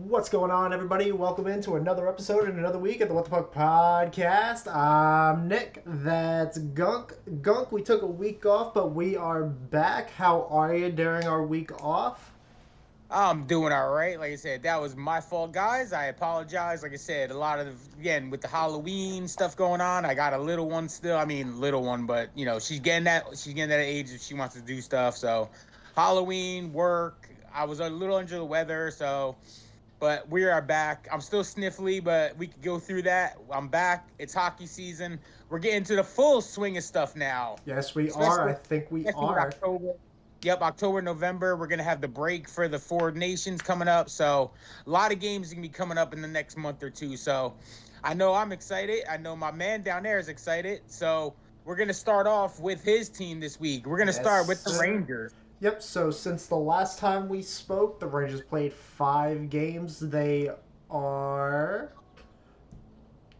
What's going on, everybody? Welcome into another episode and another week of the What the Fuck podcast. I'm Nick. That's Gunk. Gunk, we took a week off, but we are back. How are you during our week off? I'm doing all right. Like I said, that was my fault, guys. I apologize. Like I said, a lot of again with the Halloween stuff going on. I got a little one still. I mean, little one, but she's getting that age that she wants to do stuff. So, Halloween work. I was a little under the weather, so but we are back. I'm still sniffly, but we could go through that. I'm back. It's hockey season. We're getting to the full swing of stuff now, Yes, we are. I especially think we especially with are. October. Yep, October, November. We're gonna have the break for the four nations coming up. So a lot of games are gonna be coming up in the next month or two. So I know I'm excited. I know my man down there is excited. So we're gonna start off with his team this week. We're gonna Yes, start with the sir. Rangers. Yep, so since the last time we spoke, the Rangers played 5 games. They are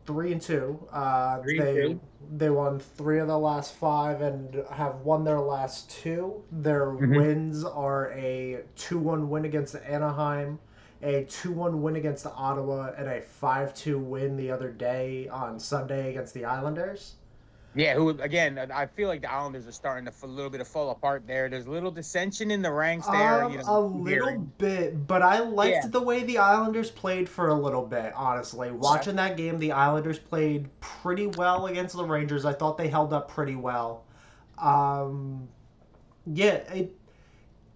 3-2. Three and They two. they won 3 of the last 5 and have won their last two. Their Mm-hmm. wins are a 2-1 win against Anaheim, a 2-1 win against Ottawa, and a 5-2 win the other day on Sunday against the Islanders. Yeah, who again? I feel like the Islanders are starting to a little bit of fall apart there. There's a little dissension in the ranks there. A little Hearing. bit, but I Yeah. liked the way the Islanders played for a little bit, honestly. Okay. Watching that game, the Islanders played pretty well against the Rangers. I thought they held up pretty well. Um, yeah,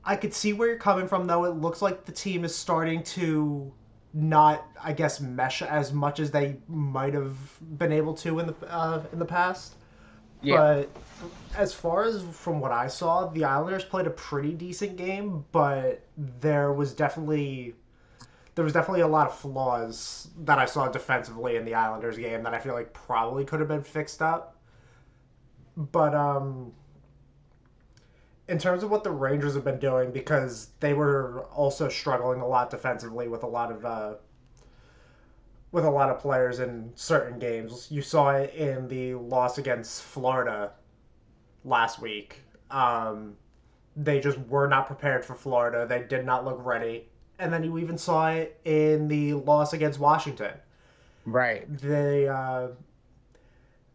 I could see where you're coming from, though. It looks like the team is starting to not, I guess, mesh as much as they might have been able to in the past. Yeah. But as far as from what I saw, the Islanders played a pretty decent game, but there was definitely a lot of flaws that I saw defensively in the Islanders game that I feel like probably could have been fixed up. But in terms of what the Rangers have been doing, because they were also struggling a lot defensively with a lot of players in certain games. You saw it in the loss against Florida last week. They just were not prepared for Florida. They did not look ready. And then you even saw it in the loss against Washington. Right.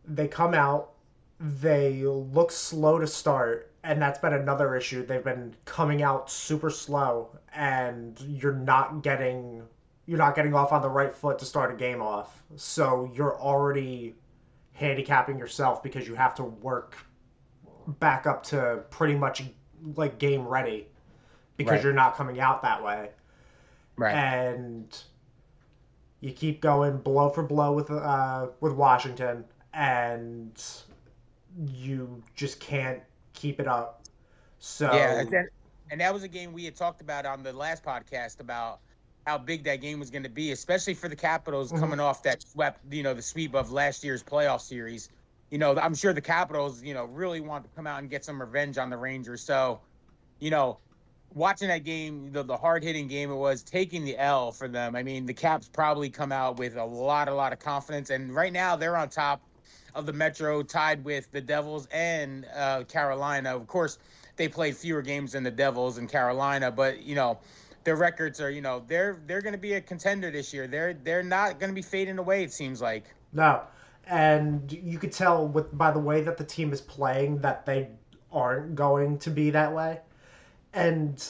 They come out, they look slow to start, and that's been another issue. They've been coming out super slow, and you're not getting off on the right foot to start a game off. So you're already handicapping yourself because you have to work back up to pretty much like game ready because Right. you're not coming out that way. Right. And you keep going blow for blow with Washington, and you just can't keep it up. Yeah, So and that was a game we had talked about on the last podcast about how big that game was going to be, especially for the Capitals mhm. coming off that the sweep of last year's playoff series. I'm sure the Capitals, really want to come out and get some revenge on the Rangers. So, you know, watching that game, the hard hitting game it was, taking the L for them. I mean, the Caps probably come out with a lot of confidence, and right now they're on top of the Metro, tied with the Devils and Carolina. Of course, they played fewer games than the Devils and Carolina, but their records are they're going to be a contender this year. They're not going to be fading away. It seems like. No, and you could tell by the way that the team is playing that they aren't going to be that way. And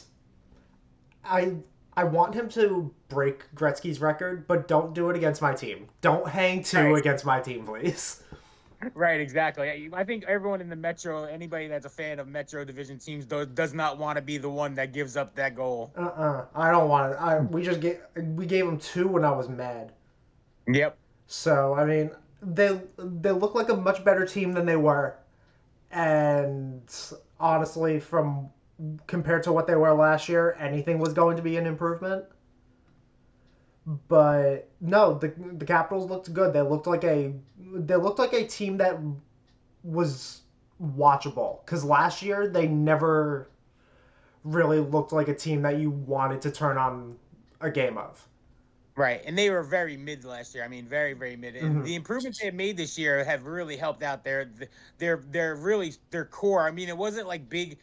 I I want him to break Gretzky's record, but don't do it against my team. Don't hang two Right. against my team, please. Right, exactly. I think everyone in the Metro, anybody that's a fan of Metro Division teams, does not want to be the one that gives up that goal. I don't want it. We gave him two when I was mad. Yep. So I mean, they look like a much better team than they were, and honestly, from compared to what they were last year, anything was going to be an improvement. But no, the Capitals looked good. They looked like a team that was watchable. Because last year they never really looked like a team that you wanted to turn on a game of. Right, and they were very mid last year. I mean, very, very mid. And Mm-hmm. the improvements they have made this year have really helped out their really their core. I mean, it wasn't like big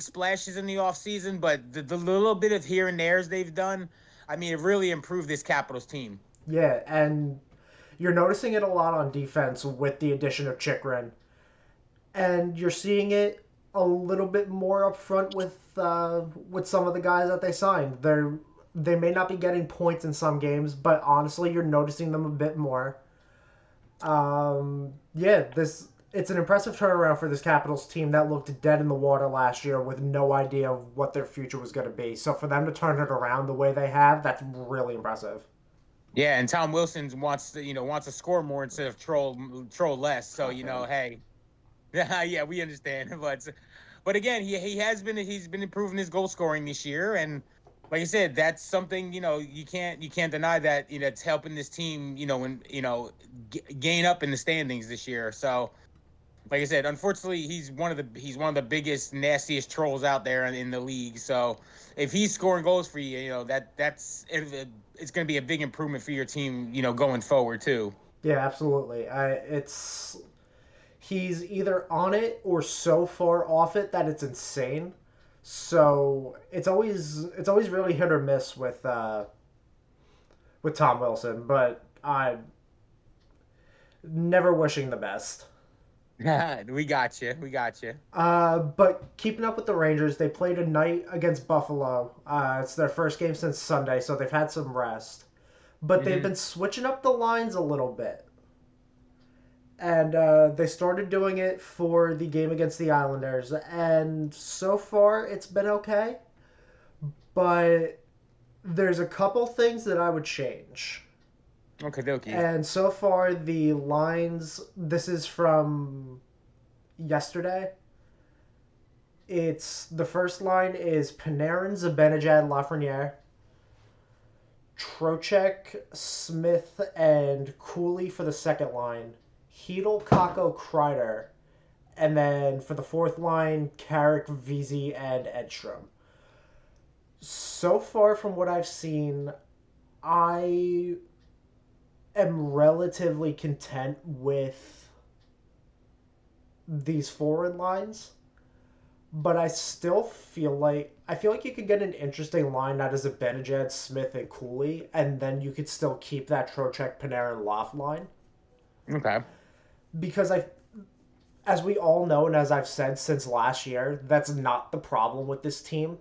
splashes in the off season, but the little bit of here and there's they've done. I mean, it really improved this Capitals team. Yeah, and you're noticing it a lot on defense with the addition of Chikrin, and you're seeing it a little bit more up front with some of the guys that they signed. They may not be getting points in some games, but honestly, you're noticing them a bit more. Yeah, this it's an impressive turnaround for this Capitals team that looked dead in the water last year with no idea of what their future was going to be. So for them to turn it around the way they have, that's really impressive. Yeah, and Tom Wilson wants to score more instead of troll less. So hey, yeah, we understand. But again, he's been improving his goal scoring this year, and like I said, that's something you can't deny that it's helping this team and gain up in the standings this year. So like I said, unfortunately, he's one of the biggest, nastiest trolls out there in the league. So if he's scoring goals for you, it's going to be a big improvement for your team, going forward too. Yeah, absolutely. It's he's either on it or so far off it that it's insane. So it's always really hit or miss with Tom Wilson, but I never wishing the best. We got you. We got you. But keeping up with the Rangers, they played tonight against Buffalo. It's their first game since Sunday, so they've had some rest. But they've Hmm. been switching up the lines a little bit. And they started doing it for the game against the Islanders. And so far, it's been okay. But there's a couple things that I would change. Okay, dokie. And so far, the lines, this is from yesterday. It's the first line is Panarin, Zibanejad, Lafreniere, Trocheck, Smith, and Cooley for the second line. Hedel, Kako, Kreider, and then for the fourth line, Carrick, Veazey, and Edstrom. So far from what I've seen, I am relatively content with these forward lines, but I feel like you could get an interesting line out of Zibanejad, Smith, and Cooley, and then you could still keep that Trocheck, Panarin, Loft line Okay. because as we all know, and as I've said since last year, that's not the problem with this team.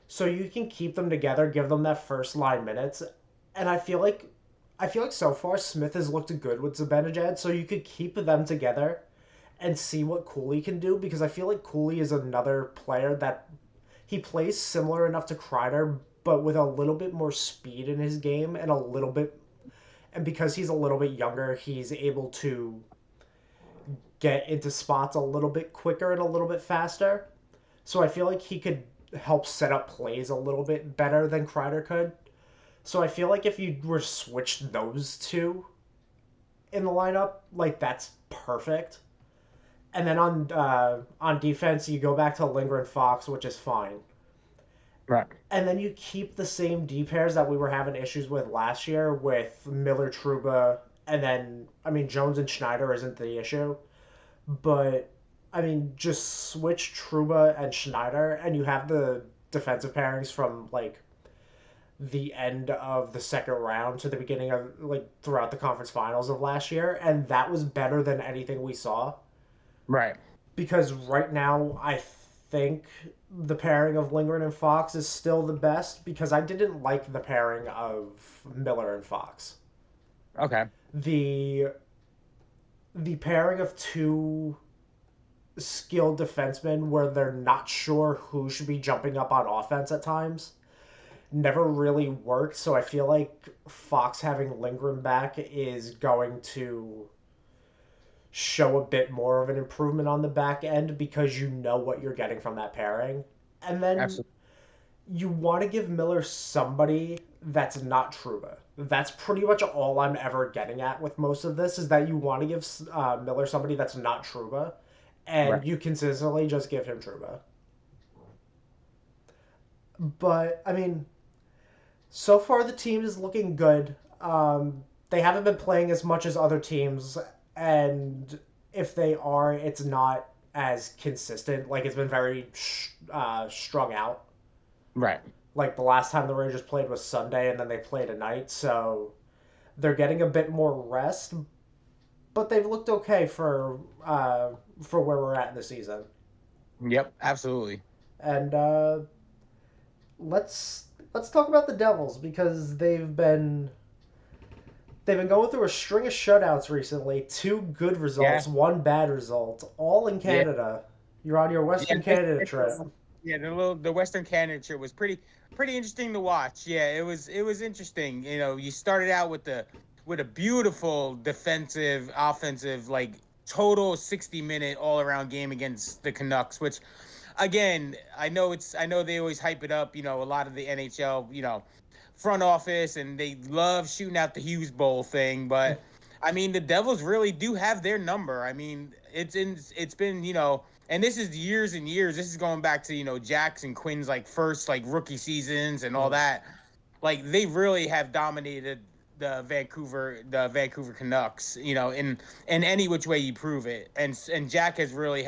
So you can keep them together, give them that first line minutes, and I feel like so far Smith has looked good with Zibanejad, so you could keep them together and see what Cooley can do because I feel like Cooley is another player that he plays similar enough to Kreider, but with a little bit more speed in his game and because he's a little bit younger, he's able to get into spots a little bit quicker and a little bit faster. So I feel like he could help set up plays a little bit better than Kreider could. So I feel like if you were switched those two in the lineup, like that's perfect. And then on defense, you go back to Linger and Fox, which is fine. Right. And then you keep the same D pairs that we were having issues with last year with Miller, Truba, and then I mean Jones and Schneider isn't the issue, but I mean just switch Truba and Schneider, and you have the defensive pairings from like the end of the second round to the beginning of like throughout the conference finals of last year, and that was better than anything we saw Right. because right now I think the pairing of Lindgren and Fox is still the best because I didn't like the pairing of Miller and Fox. Okay. The the pairing of two skilled defensemen where they're not sure who should be jumping up on offense at times never really worked. So I feel like Fox having Lindgren back is going to show a bit more of an improvement on the back end because you know what you're getting from that pairing. And then Absolutely. you want to give Miller somebody that's not Truba. That's pretty much all I'm ever getting at with most of this is that you want to give Miller somebody that's not Truba, and Right. you consistently just give him Truba. But I mean, so far the team is looking good. They haven't been playing as much as other teams, and if they are, it's not as consistent. Like it's been very strung out. Right. Like the last time the Rangers played was Sunday, and then they played a night, so they're getting a bit more rest. But they've looked okay for where we're at in the season. Yep, absolutely. And let's talk about the Devils because they've been going through a string of shutouts recently. Two good Yeah, results, one bad result, all in yeah, Canada. You're on your yeah. Western Canada trip. Yeah, the Western Canada trip was pretty interesting to watch. Yeah, it was interesting. You started out with a beautiful defensive, offensive, like total 60-minute all around game against the Canucks, which again, I know they always hype it up, a lot of the NHL, front office, and they love shooting out the Hughes Bowl thing, but I mean the Devils really do have their number. I mean, it's been, and this is years and years. This is going back to, Jackson Quinn's like first like rookie seasons and all Mm. that. Like they really have dominated the Vancouver Canucks, in any which way you prove it. And Jack has really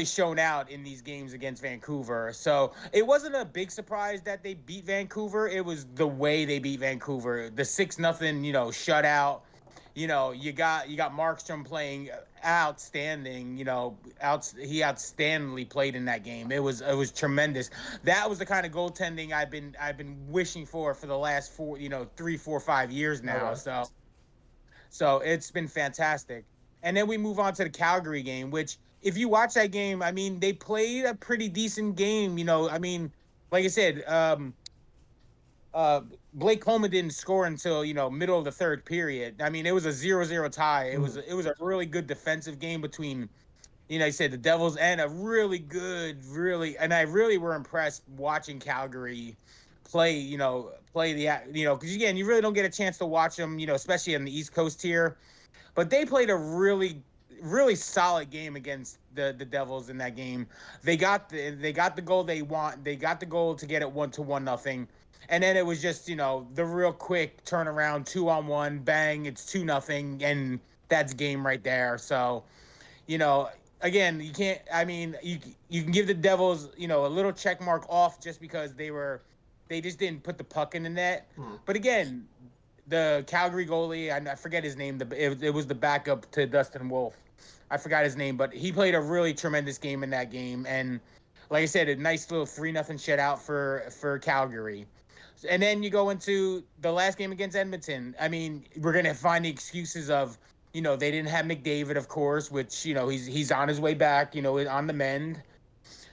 shown out in these games against Vancouver. So it wasn't a big surprise that they beat Vancouver. It was the way they beat Vancouver. The 6-0, shutout. You got Markstrom playing outstanding. He outstandingly played in that game. It was tremendous. That was the kind of goaltending I've been wishing for the last 3, 4, 5 years now. Okay. So it's been fantastic. And then we move on to the Calgary game, which if you watch that game, I mean, they played a pretty decent game. I mean, like I said, uh, Blake Coleman didn't score until middle of the third period. I mean, it was a 0-0 tie. It was Mm. it was a really good defensive game between I said the Devils and a really good, and I really were impressed watching Calgary play because again, you really don't get a chance to watch them, especially on the East Coast here. But they played a really, really solid game against the Devils in that game. They got the goal they want. They got the goal to get it 1-1 nothing. And then it was just, the real quick turnaround, 2-on-1, bang, it's 2-0, and that's game right there. So, you know, again, you can't. I mean, you can give the Devils, a little check mark off just because they just didn't put the puck in the net. Mm. But again, the Calgary goalie, I forget his name. It was the backup to Dustin Wolf. I forgot his name, but he played a really tremendous game in that game. And like I said, a nice little 3-0 shutout for Calgary. And then you go into the last game against Edmonton. I mean, we're gonna find the excuses of, they didn't have McDavid, of course, which he's on his way back, on the mend.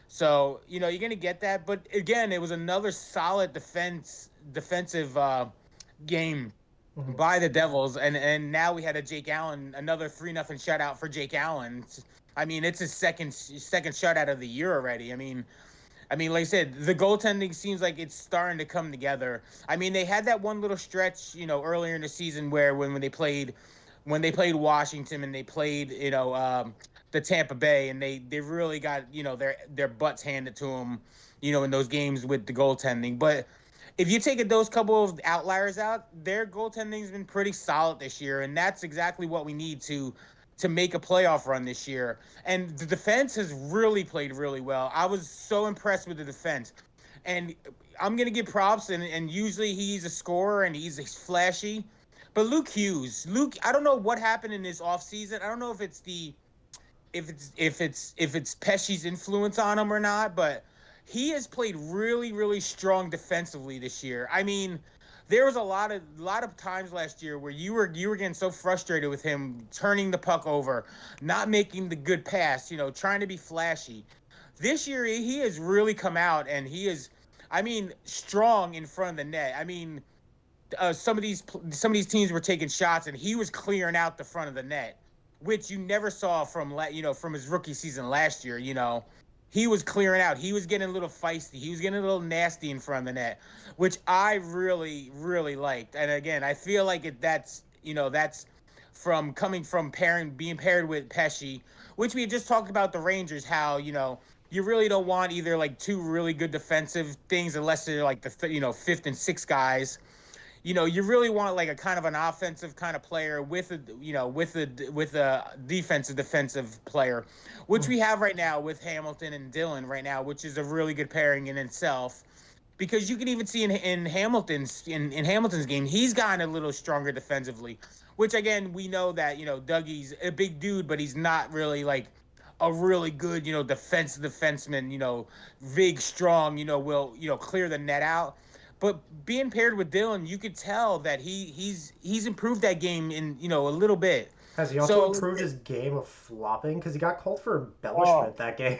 So you're gonna get that. But again, it was another solid defensive game Mhm. by the Devils, and now we had another 3-0 shutout for Jake Allen. I mean, it's his second shutout of the year already. I mean, like I said, the goaltending seems like it's starting to come together. I mean, they had that one little stretch, earlier in the season where when they played Washington and they played, the Tampa Bay, and they really got their butts handed to them, in those games with the goaltending. But if you take those couple of outliers out, their goaltending's been pretty solid this year, and that's exactly what we need to make a playoff run this year. And the defense has really played really well. I was so impressed with the defense. And I'm gonna give props, and usually he's a scorer and he's flashy. But Luke, I don't know what happened in this offseason. I don't know if it's Pesci's influence on him or not, but he has played really, really strong defensively this year. I mean, there was a lot of times last year where you were getting so frustrated with him turning the puck over, not making the good pass, trying to be flashy. This year he has really come out, and he is, I mean, strong in front of the net. I mean, some of these teams were taking shots, and he was clearing out the front of the net, which you never saw from his rookie season last year. He was clearing out. He was getting a little feisty. He was getting a little nasty in front of the net, which I really, really liked. And again, I feel like that's from coming from being paired with Pesci, which we had just talked about the Rangers, how you really don't want either like two really good defensive things unless they're like the fifth and sixth guys. You really want like a kind of an offensive kind of player with a defensive player, which Mm. we have right now with Hamilton and Dylan right now, which is a really good pairing in itself. because you can even see in Hamilton's game, he's gotten a little stronger defensively. Which again, we know that Dougie's a big dude, but he's not really like a really good defenseman. Big, strong. Will clear the net out. But being paired with Dylan, you could tell that he's improved that game in a little bit. Has he also So improved his game of flopping? Because he got called for oh, embellishment that game.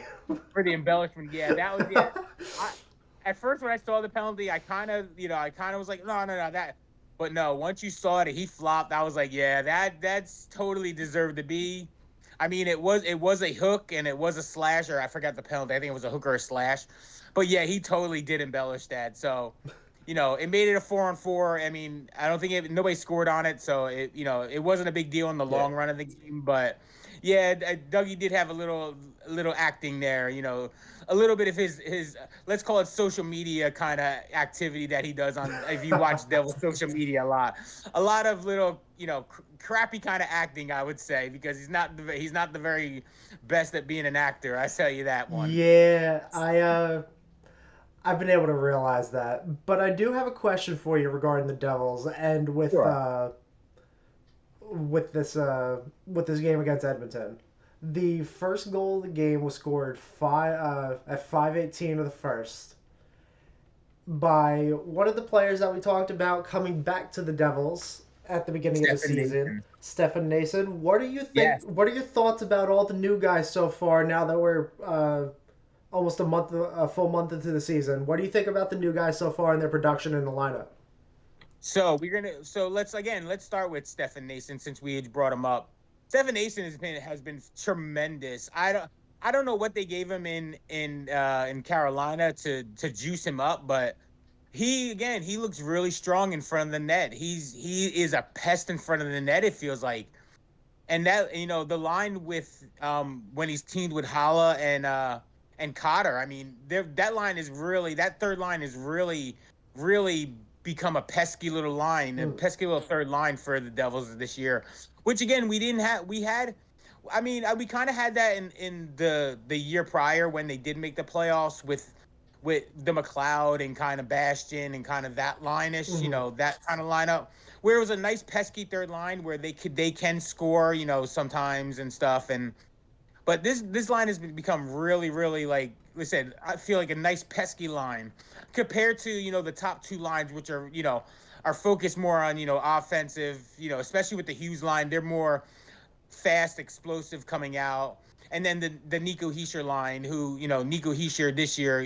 for the embellishment, yeah, that was yeah. I At first when I saw the penalty, I kind of was like, no, no, no, that. But no, once you saw it, he flopped. I was like, yeah, that's totally deserved to be. I mean, it was a hook and it was a slash, or I forgot the penalty. I think it was a hook or a slash. But yeah, he totally did embellish that. So, it made it a 4-on-4. I mean, I don't think nobody scored on it, so it wasn't a big deal in the Yeah. long run of the game. But yeah, Dougie did have a little acting there. A little bit of his let's call it social media kind of activity that he does on. If you watch Devil's social media a lot of little crappy kind of acting, I would say, because he's not the very best at being an actor. I tell you that one. Yeah, I've been able to realize that. But I do have a question for you regarding the Devils and Sure. with this game against Edmonton. The first goal of the game was scored at 5:18 of the first by one of the players that we talked about coming back to the Devils at the beginning of the Stefan season, Nathan. Stefan Nason. What do you think? Yes. What are your thoughts about all the new guys so far? Now that we're almost a full month into the season, what do you think about the new guys so far and their production in the lineup? So let's start with Stefan Nason since we had brought him up. Stefan Nason has been tremendous. I don't know what they gave him in Carolina to juice him up, but he looks really strong in front of the net. He is a pest in front of the net, it feels like. And that the line with when he's teamed with Hala and Cotter, I mean, that third line is really become a pesky little line, a Hmm. pesky little third line for the Devils this year. Which again, we didn't have. We had, I mean, we kind of had that in the year prior when they did make the playoffs with the McLeod and kind of Bastion and kind of that line-ish, Hmm. that kind of lineup where it was a nice pesky third line where they can score, sometimes and stuff. And but this line has become really, really, like I said, I feel like a nice pesky line compared to the top two lines, which are focused more on offensive, especially with the Hughes line. They're more fast, explosive coming out. And then the Nico Heischer line, who Nico Heischer this year,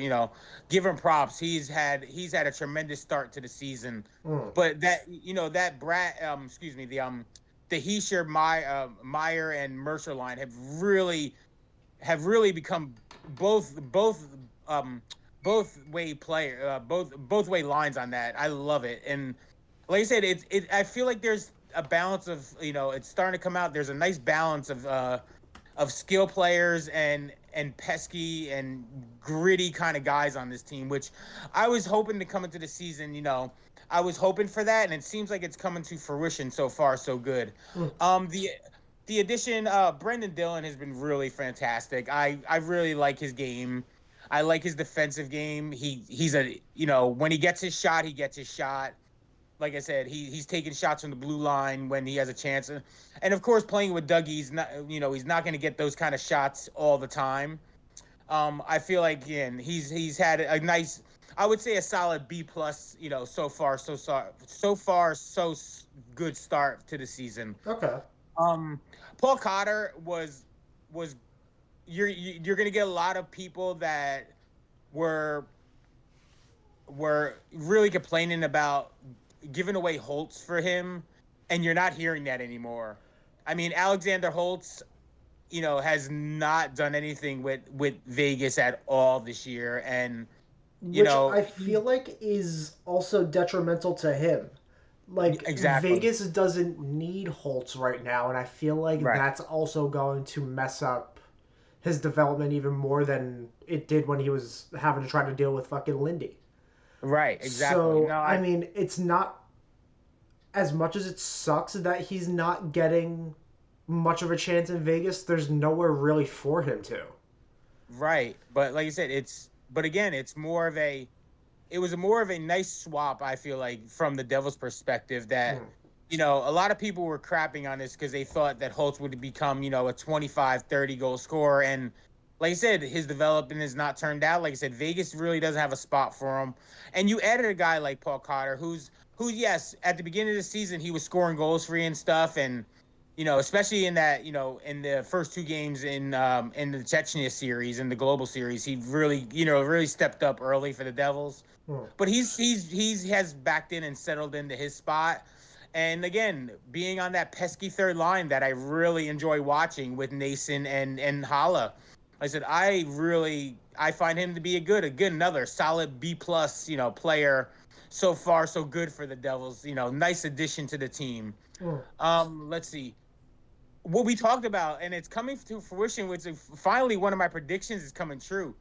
give him props. He's had a tremendous start to the season. Hmm. But that Brad, excuse me, the Heischer, Meyer and Mercer line have really become um both way player both way lines on that. I love it. And like I said, I feel like there's a balance of it's starting to come out. There's a nice balance of skill players and pesky and gritty kind of guys on this team, which I was hoping to come into the season. I was hoping for that, and it seems like it's coming to fruition so far. So good. Hmm. The addition, Brendan Dillon has been really fantastic. I really like his game. I like his defensive game. He's when he gets his shot, he gets his shot. Like I said, he's taking shots from the blue line when he has a chance, and of course, playing with Dougie, he's not going to get those kind of shots all the time. I feel like again, he's had a nice, I would say a solid B plus, so far, so good start to the season. Okay. Um, Paul Cotter was you're going to get a lot of people that were were really complaining about giving away Holtz for him, and you're not hearing that anymore. I mean, Alexander Holtz, has not done anything with Vegas at all this year, and Which I he feel like is also detrimental to him. Like exactly Vegas doesn't need Holtz right now, and I feel like right, that's also going to mess up his development even more than it did when he was having to try to deal with fucking Lindy. right, exactly. So No, I I mean, it's not as much as it sucks that he's not getting much of a chance in Vegas. There's nowhere really for him to. right, but like I said, but again, it's more of a it was more of a nice swap, I feel like, from the Devils' perspective that, Mm. a lot of people were crapping on this because they thought that Holtz would become, a 25, 30 goal scorer. And like I said, his development has not turned out. Like I said, Vegas really doesn't have a spot for him. And you added a guy like Paul Cotter, yes, at the beginning of the season, he was scoring goals for you and stuff. And, especially in that, in the first two games in the Chechnya series, in the Global Series, he really, really stepped up early for the Devils. Mm. But he has backed in and settled into his spot. And again, being on that pesky third line that I really enjoy watching with Nason and Hala. I said I find him to be a good another solid B plus, player. So far, so good for the Devils. Nice addition to the team. Mm. Let's see what we talked about, and it's coming to fruition. Which finally one of my predictions is coming true.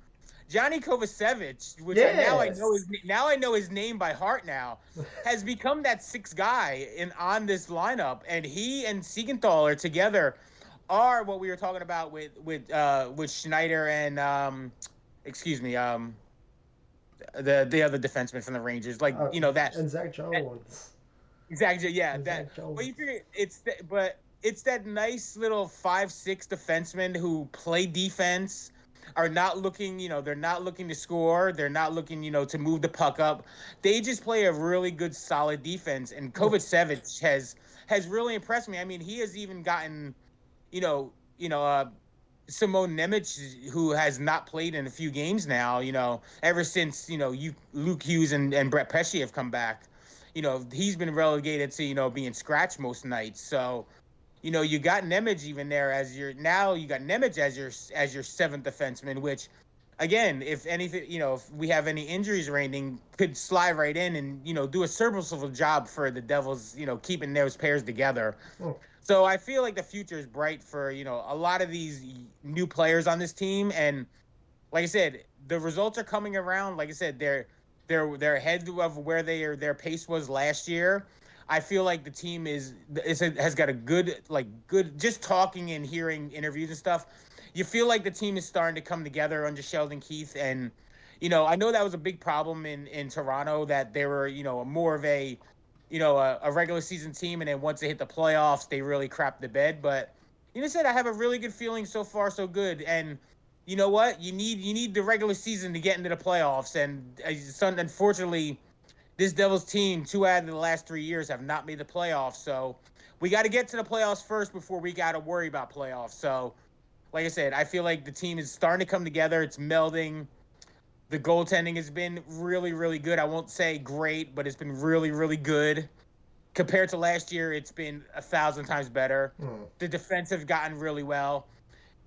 Johnny Kovacevic, which I know his name by heart now, has become that sixth guy on this lineup, and he and Siegenthaler together are what we were talking about with Schneider and excuse me the other defenseman from the Rangers, like Uh, that and Zach Jones. exactly, yeah, And that. Zach But you Jones. figure but it's that nice little 5'6" defenseman who play defense, are not looking, they're not looking to score, they're not looking, to move the puck up. They just play a really good, solid defense. And Mm. Kovacevic has really impressed me. I mean, he has even gotten, you know, you know, uh, Simone Nemec, who has not played in a few games now, ever since, Luke Hughes and Brett Pesce have come back. He's been relegated to, being scratched most nights. So, you got Nemec even there as you got Nemec as your seventh defenseman, which again, if anything, if we have any injuries or anything, could slide right in and, do a serviceable job for the Devils, keeping those pairs together. Mm. So I feel like the future is bright for, a lot of these new players on this team. And like I said, the results are coming around. Like I said, they're ahead of where their pace was last year. I feel like the team has got a good just talking and hearing interviews and stuff. You feel like the team is starting to come together under Sheldon Keefe. And I know that was a big problem in Toronto, that they were, more of a regular season team, and then once they hit the playoffs, they really crapped the bed. But said, I have a really good feeling so far, so good. And you know what? You need the regular season to get into the playoffs. And unfortunately, this Devils team, 2 out of the last 3 years, have not made the playoffs. So we got to get to the playoffs first before we got to worry about playoffs. So, like I said, I feel like the team is starting to come together. It's melding. The goaltending has been really, really good. I won't say great, but it's been really, really good. Compared to last year, it's been 1,000 times better. Mm. The defense have gotten really well.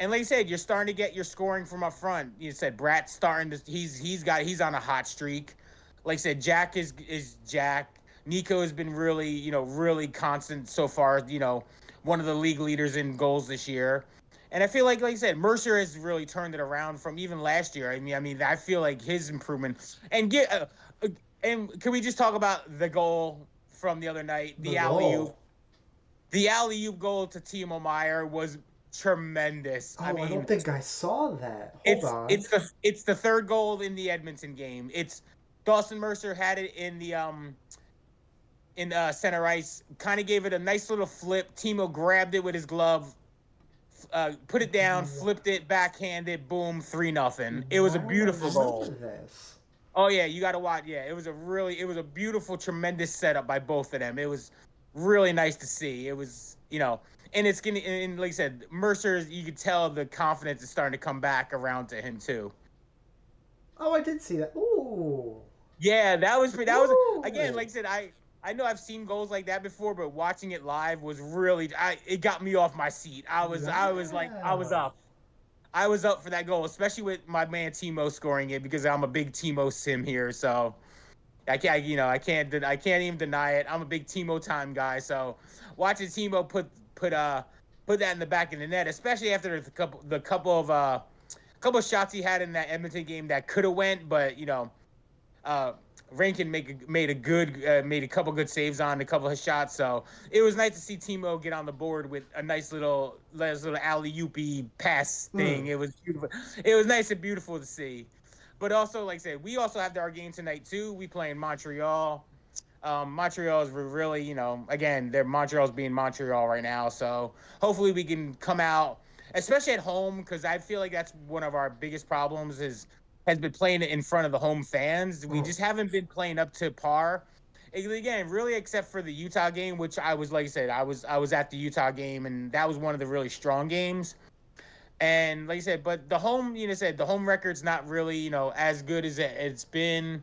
And like I said, you're starting to get your scoring from up front. You said Brat's starting to he's on a hot streak. Like I said, Jack is Jack. Nico has been really, really constant so far, one of the league leaders in goals this year. And I feel like I said, Mercer has really turned it around from even last year. I mean, I feel like his improvement. And can we just talk about the goal from the other night, The goal. the alley oop goal to Timo Meyer was tremendous. I Oh, I don't mean, think I saw that. Hold it's on. it's the it's the third goal in the Edmonton game. It's Dawson Mercer had it in center ice, kind of gave it a nice little flip. Timo grabbed it with his glove, put it down, flipped it, backhanded, boom, 3-0. It was a Why don't I beautiful remember goal. this? Oh yeah, you got to watch. Yeah, it was a beautiful, tremendous setup by both of them. It was really nice to see. It was, and it's gonna, and like I said, Mercer, you could tell the confidence is starting to come back around to him too. Oh, I did see that. Ooh. Yeah, that was again, like Ooh. I said, I know I've seen goals like that before, but watching it live was really, it got me off my seat. I was like, I was Yeah. up. I was up for that goal, especially with my man Timo scoring it, because I'm a big Timo sim here. So I can't even deny it. I'm a big Timo time guy. So watching Timo put that in the back of the net, especially after the couple of shots he had in that Edmonton game that could have went, but uh, Rankin made a couple good saves on a couple of shots. So it was nice to see Timo get on the board with a nice little alley oopy pass Hmm. thing. It was beautiful. It was nice and beautiful to see. but also like I said, we also have our game tonight too. We play in Montreal. Montreal is really, again, they're Montreal's being Montreal right now. So hopefully we can come out, especially at home, because I feel like that's one of our biggest problems has been playing it in front of the home fans. We Mm. just haven't been playing up to par. Again, really, except for the Utah game, which I was like I said, I was at the Utah game, and that was one of the really strong games. And like I said, but the home, said the home record's not really, as good as it's been.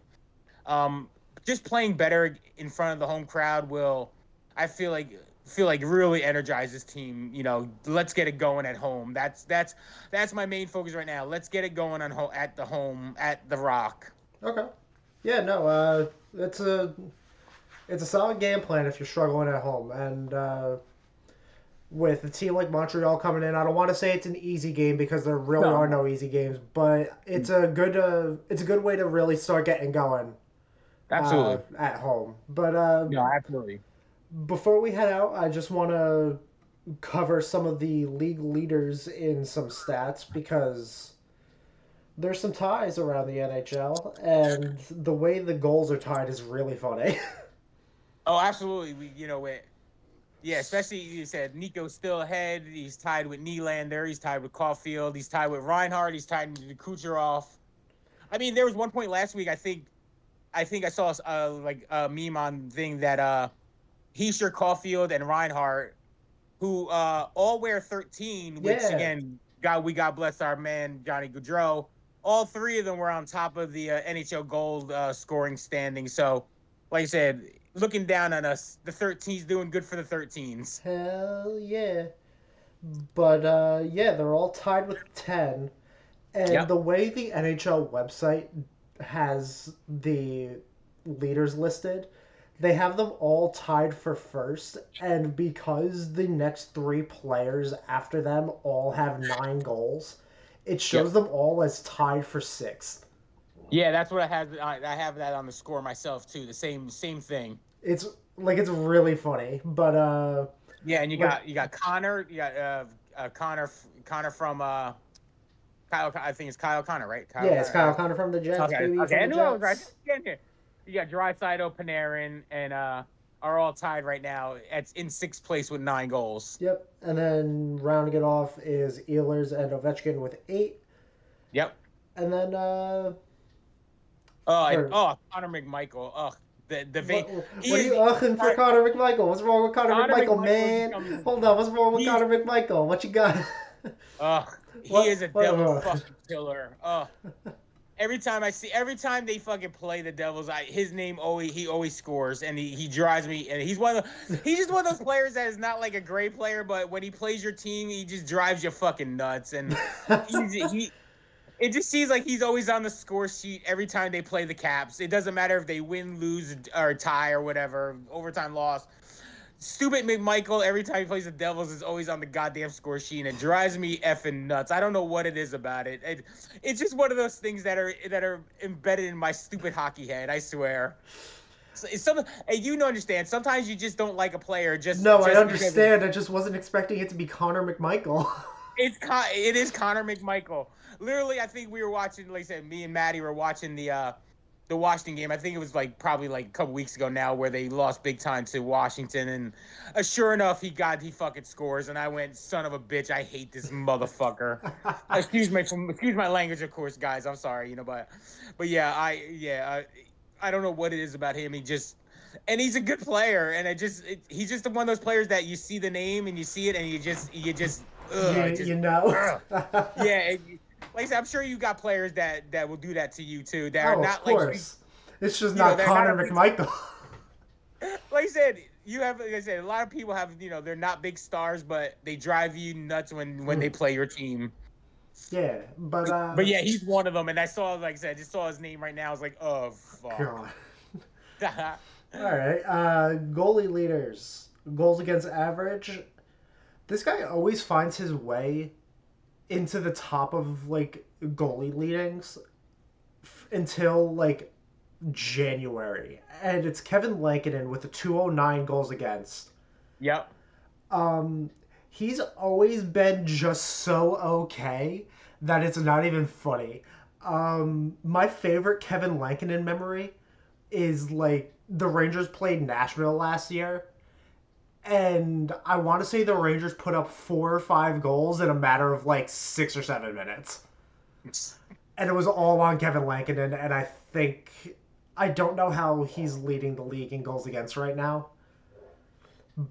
Um, just playing better in front of the home crowd will, I feel like really energize this team. Let's get it going at home. That's my main focus right now. Let's get it going at the home at the Rock. Okay. Yeah, no, it's a solid game plan if you're struggling at home, and with a team like Montreal coming in, I don't want to say it's an easy game because there really No, are no, no easy games, but it's a good way to really start getting going absolutely. at home. But No, absolutely. before we head out, I just want to cover some of the league leaders in some stats because there's some ties around the NHL, and the way the goals are tied is really funny. Oh, absolutely. Yeah, especially you said Nico's still ahead. He's tied with Nylander. He's tied with Caulfield. He's tied with Reinhardt. He's tied with Kucherov. I mean, there was one point last week. I think I saw like a meme on thing that Heischer, Caulfield, and Reinhardt, who all wear 13, which Yeah. again, God bless our man Johnny Gaudreau. All three of them were on top of the NHL Gold scoring standing. So, like I said, looking down on us, the 13s doing good for the 13s. Hell yeah. But yeah, they're all tied with 10. And Yep. the way the NHL website has the leaders listed, they have them all tied for first. And because the next three players after them all have 9 goals, it Yep. shows them all as tied for sixth. Yeah, that's what I have. I have that on the score myself too. The same thing. It's it's really funny, but Yeah, and you like got you got Connor. You got Connor from Kyle. I think it's Kyle Connor, right? Kyle yeah, it's Kyle Connor. Connor from the Jets, Okay, baby, okay. from I the knew I was right. Jets. Again here. You got Drysaitel, Panarin, and are all tied right now. It's in sixth place with 9 goals. Yep. And then rounding it off is Ehlers and Ovechkin with 8. Yep. And then Oh, and or Connor McMichael. Oh, the what vein. He what are is you the uching for Connor McMichael? What's wrong with Connor Connor McMichael, McMichael man? becomes Hold on, what's wrong with he. Connor McMichael? What you got? He what is a what devil fucking killer. Every time they fucking play the Devils, his name he always scores, and he drives me. And he's just one of those players that is not like a great player, but when he plays your team, he just drives you fucking nuts. And he it just seems like he's always on the score sheet every time they play the Caps. It doesn't matter if they win, lose, or tie or whatever, overtime loss. Stupid McMichael, every time he plays the Devils, is always on the goddamn score sheet, and it drives me effing nuts. I don't know what it is about it. It's just one of those things that are embedded in my stupid hockey head. I swear. So hey, understand. Sometimes you just don't like a player just No, I just because understand. I just wasn't expecting it to be Connor McMichael. it is Connor McMichael. Literally, I think we were watching. Like I said, me and Maddie were watching the Washington game. I think it was probably a couple weeks ago now, where they lost big time to Washington, and sure enough, he fucking scores, and I went, son of a bitch, I hate this motherfucker. Excuse my language, of course, guys. I'm sorry, but yeah, I don't know what it is about him. And he's a good player, and he's just one of those players that you see the name and you see it, and you just you know. ugh. Yeah. Like I said, I'm sure you got players that will do that to you too. That are Oh, of not like course. It's just not they're not Connor a big. McMichael. Like I said, like I said, a lot of people have they're not big stars, but they drive you nuts when they play your team. Yeah, but But yeah, he's one of them. And I saw, like I said, I just saw his name right now. I was like, oh fuck. God. All right. Goalie leaders. Goals against average. This guy always finds his way into the top of goalie leadings until January, and it's Kevin Lankinen with the 209 goals against. Yep. Um, he's always been just so okay that it's not even funny. My favorite Kevin Lankinen memory is like the Rangers played Nashville last year, and I want to say the Rangers put up 4 or 5 goals in a matter of like 6 or 7 minutes, and it was all on Kevin Lankinen. And I don't know how he's leading the league in goals against right now,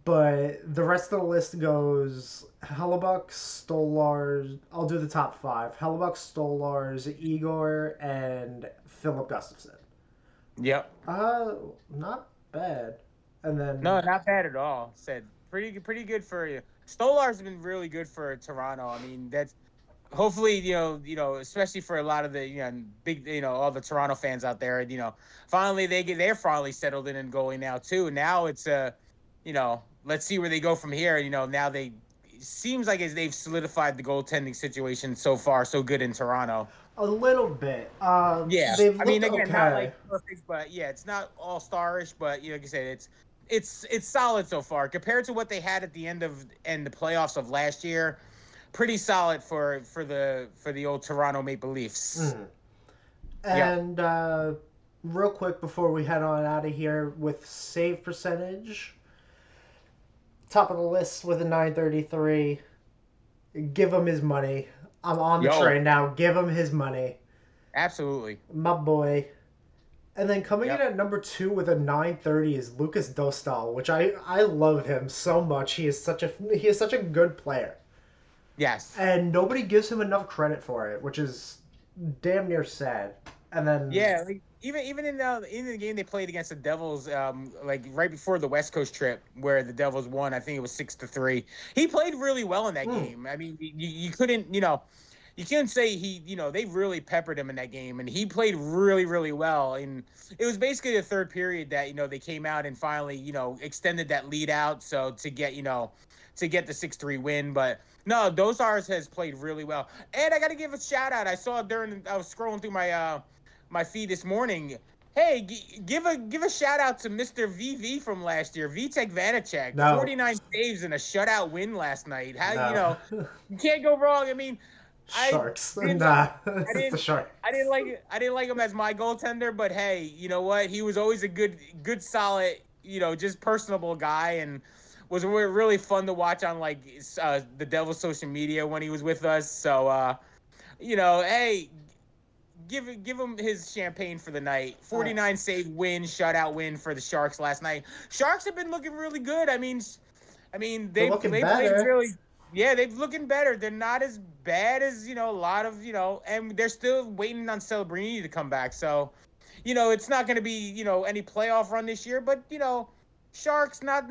but the rest of the list goes Hellebuck, Stolars. I'll do the top five: Hellebuck, Stolars, Igor, and Philip Gustafson. Yep. Not bad. And then No, not bad at all. Said pretty good for you. Stolar's been really good for Toronto. I mean, that's hopefully especially for a lot of the big all the Toronto fans out there. Finally they're finally settled in and going now too. Now it's let's see where they go from here. Now they seems like as they've solidified the goaltending situation so far so good in Toronto. a little bit. Yeah, They've I mean, looked again, not okay. like perfect, but yeah, it's not all starish, but like I said, it's solid so far compared to what they had at the end the playoffs of last year. Pretty solid for the old Toronto Maple Leafs. Mhm. Yep. And real quick before we head on out of here with save percentage, top of the list with a 933. Give him his money. I'm on the Yo, train now. Give him his money, absolutely. my boy. And then coming in Yep. at number two with a 930 is Lucas Dostal, which I love him so much. He is such a good player, Yes. and nobody gives him enough credit for it, which is damn near sad. And then Yeah, like even in the game they played against the Devils, like right before the West Coast trip where the Devils won, I think it was 6-3. He played really well in that mm, game. I mean, you couldn't, you can't say they really peppered him in that game, and he played really, really well. And it was basically the third period that they came out and finally extended that lead out, so to get the 6-3 win. But no, Dozars has played really well, and I got to give a shout out. I saw I was scrolling through my feed this morning. Hey, give a shout out to Mr. VV from last year, Vitek Vanacek, no, 49 saves and a shutout win last night. How no. you can't go wrong. I mean, I Sharks. didn't Nah, I it's the didn't shark. I didn't like him as my goaltender, but hey, you know what? He was always a good solid, just personable guy, and was really fun to watch on like the Devil's social media when he was with us. So hey, give him his champagne for the night. Uh, 49 save win, shutout win for the Sharks last night. Sharks have been looking really good. I mean they're they looking they played better. really yeah, they're looking better. They're not as bad as, a lot of, and they're still waiting on Celebrini to come back. So, it's not going to be, any playoff run this year, but, Sharks not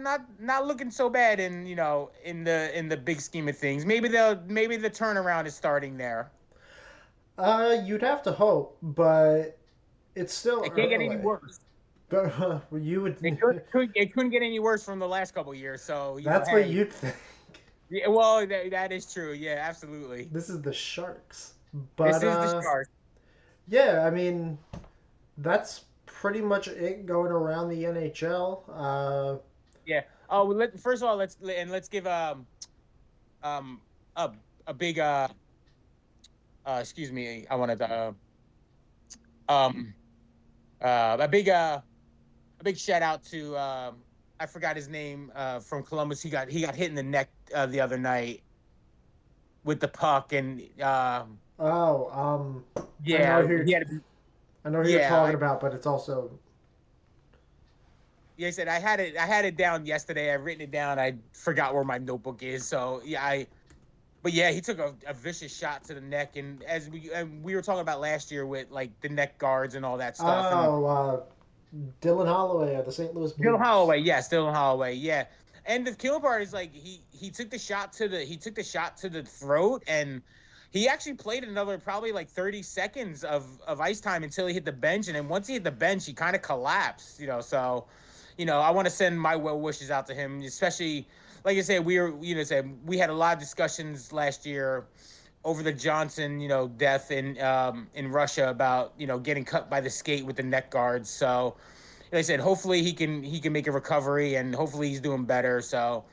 looking so bad in the big scheme of things. Maybe the turnaround is starting there. You'd have to hope, but it's still It can't get any early. worse. But you It would. couldn't get any worse from the last couple of years. So, That's what hey, you'd think. yeah, well, that is true. Yeah, absolutely. This is the Sharks. This But is the Sharks. yeah, I mean, that's pretty much it going around the NHL. Yeah. Oh, well, first of all, let's give um a a big excuse me, I wanted to um a big shout out to I forgot his name from Columbus. He got hit in the neck the other night with the puck, and oh, I know yeah, who he had to be I know who you're yeah. talking about, but it's also Yeah, I said I had it down yesterday. I've written it down. I forgot where my notebook is. So yeah, but yeah, he took a vicious shot to the neck, and we were talking about last year with like the neck guards and all that stuff, and oh, Dylan Holloway of the St. Louis Dylan Blues. Holloway, yes, Dylan Holloway, yeah. And the kill part is like he took the shot to the throat, and he actually played another probably like 30 seconds of ice time until he hit the bench, and then once he hit the bench, he kind of collapsed, so I want to send my well wishes out to him, especially like I said, we had a lot of discussions last year over the Johnson, death in Russia about, getting cut by the skate with the neck guards. So, like I said, hopefully he can make a recovery, and hopefully he's doing better. So,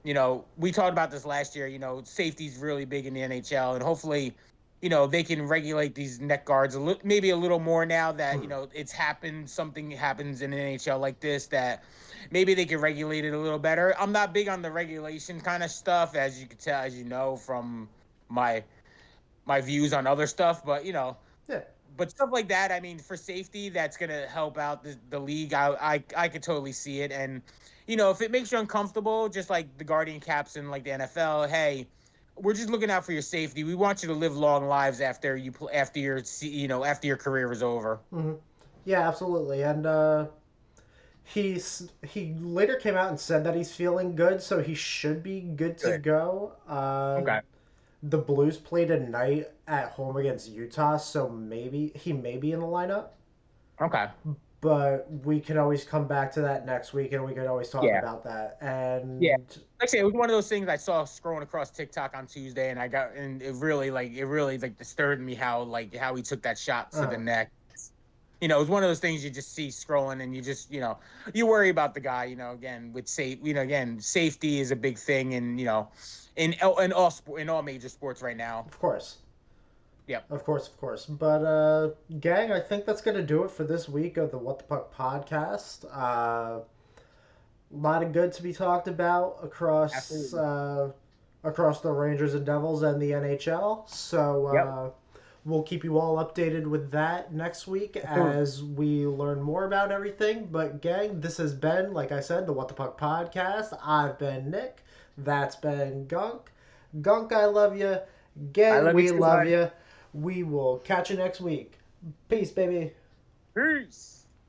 we talked about this last year. Safety's really big in the NHL, and hopefully, they can regulate these neck guards maybe a little more now that Mhm. it's happened. Something happens in the NHL like this that maybe they can regulate it a little better. I'm not big on the regulation kind of stuff, as you can tell, as you know from my my views on other stuff, but Yeah. but stuff like that. I mean, for safety, that's gonna help out the league. I could totally see it, and if it makes you uncomfortable, just like the Guardian caps in like the NFL, hey, we're just looking out for your safety. We want you to live long lives after after your after your career is over. Hmm. Yeah, absolutely. And he later came out and said that he's feeling good, so he should be good to Good. go. Okay. The Blues played tonight at home against Utah, so maybe he may be in the lineup. Okay. But we can always come back to that next week, and we can always talk Yeah. about that. Yeah. And Like I say, it was one of those things I saw scrolling across TikTok on Tuesday, and it really like disturbed me how he took that shot to the uh, neck. It was one of those things you just see scrolling, and you just you worry about the guy. Again with again safety is a big thing, and in all major sports right now. of course, Yep. of course, of course. But gang, I think that's gonna do it for this week of the What the Puck podcast. A lot of good to be talked about Absolutely. across the Rangers and Devils and the NHL. So Yep. we'll keep you all updated with that next week Absolutely. as we learn more about everything. But gang, this has been, like I said, the What the Puck podcast. I've been Nick. That's been Gunk. Gunk, I love you. I Gang, love you we too, love bud. you. We will catch you next week. Peace, baby. Peace.